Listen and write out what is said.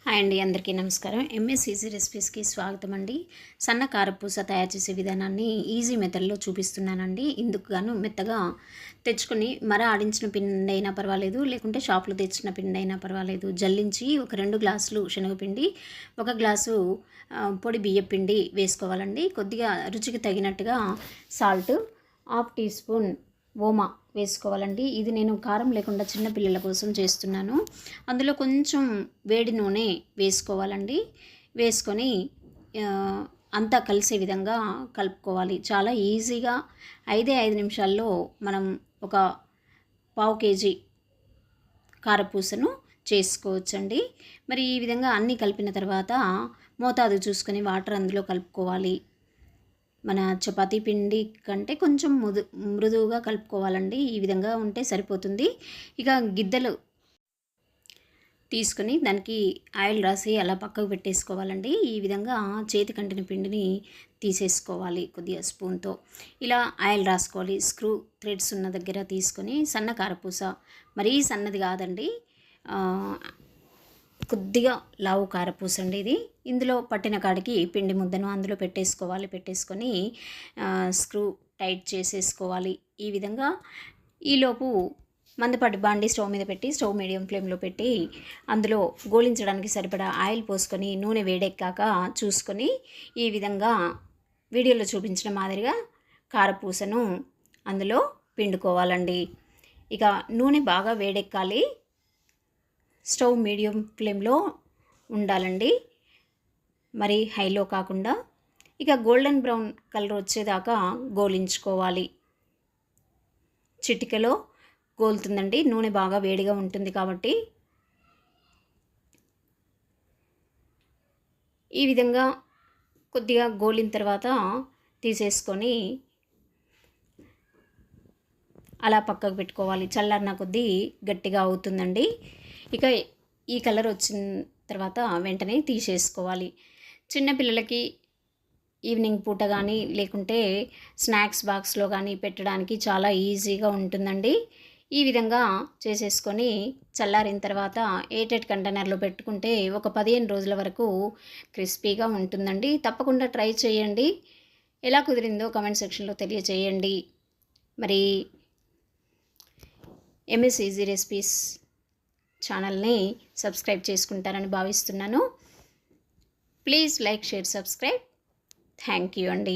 Hi అండి, అందరికీ నమస్కారం. ఎంఎస్ ఈజీ రెసిపీస్కి స్వాగతం అండి. సన్న కారపూస తయారు చేసే విధానాన్ని ఈజీ మెథడ్లో చూపిస్తున్నానండి. ఇందుకు గాను మెత్తగా తెచ్చుకొని ఆడించిన పిండి అయినా పర్వాలేదు, లేకుంటే షాప్లో తెచ్చిన పిండి అయినా పర్వాలేదు, జల్లించి ఒక 2 గ్లాసులు శనగపిండి, 1 గ్లాసు పొడి బియ్యం పిండి వేసుకోవాలండి. కొద్దిగా రుచికి తగినట్టుగా సాల్ట్, హాఫ్ టీ స్పూన్ ఓమా వేసుకోవాలండి. ఇది నేను కారం లేకుండా చిన్న పిల్లల కోసం చేస్తున్నాను. అందులో కొంచెం వేడి నూనె వేసుకోవాలండి. వేసుకొని అంతా కలిసే విధంగా కలుపుకోవాలి. చాలా ఈజీగా 5 నిమిషాల్లో మనం ఒక పావు కేజీ కారపూసను చేసుకోవచ్చండి. మరి ఈ విధంగా అన్నీ కలిపిన తర్వాత మోతాదు చూసుకొని వాటర్ అందులో కలుపుకోవాలి. మన చపాతీ పిండి కంటే కొంచెం మృదువుగా కలుపుకోవాలండి. ఈ విధంగా ఉంటే సరిపోతుంది. ఇక గిద్దలు తీసుకొని దానికి ఆయిల్ రాసి అలా పక్కకు పెట్టేసుకోవాలండి. ఈ విధంగా చేతి కంటిన పిండిని తీసేసుకోవాలి కొద్దిగా స్పూన్తో. ఇలా ఆయిల్ రాసుకోవాలి. స్క్రూ థ్రెడ్స్ ఉన్న దగ్గర తీసుకొని సన్న కారపూస, మరీ సన్నది కాదండి, కొద్దిగా లావు కారపూస అండి ఇది. ఇందులో పట్టిన కాడికి పిండి ముద్దను అందులో పెట్టేసుకొని స్క్రూ టైట్ చేసేసుకోవాలి. ఈ విధంగా ఈలోపు మందపాటి బాండి స్టవ్ మీద పెట్టి స్టవ్ మీడియం ఫ్లేమ్లో పెట్టి అందులో గోలించడానికి సరిపడా ఆయిల్ పోసుకొని నూనె వేడెక్కాక చూసుకొని ఈ విధంగా వీడియోలో చూపించిన మాదిరిగా కారపూసను అందులో పిండుకోవాలండి. ఇక నూనె బాగా వేడెక్కాలి. స్టవ్ మీడియం ఫ్లేమ్లో ఉండాలండి, మరి హైలో కాకుండా. ఇక గోల్డెన్ బ్రౌన్ కలర్ వచ్చేదాకా గోలించుకోవాలి. చిటికెలో గోలుతుందండి, నూనె బాగా వేడిగా ఉంటుంది కాబట్టి. ఈ విధంగా కొద్దిగా గోలిన తర్వాత తీసేసుకొని అలా పక్కకు పెట్టుకోవాలి. చల్లారిన కొద్దీ గట్టిగా అవుతుందండి. ఇక ఈ కలర్ వచ్చిన తర్వాత వెంటనే తీసేసుకోవాలి. చిన్నపిల్లలకి ఈవినింగ్ పూట కానీ లేకుంటే స్నాక్స్ బాక్స్లో కానీ పెట్టడానికి చాలా ఈజీగా ఉంటుందండి. ఈ విధంగా చేసేసుకొని చల్లారిన తర్వాత ఎయిటెడ్ కంటైనర్లో పెట్టుకుంటే ఒక 15 రోజుల వరకు క్రిస్పీగా ఉంటుందండి. తప్పకుండా ట్రై చేయండి. ఎలా కుదిరిందో కామెంట్ సెక్షన్లో తెలియజేయండి. మరి ఎంఎస్ ఈజీ రెసిపీస్ ఛానల్ని సబ్స్క్రైబ్ చేసుకుంటారని భావిస్తున్నాను. Please like, share, subscribe. Thank you అండి.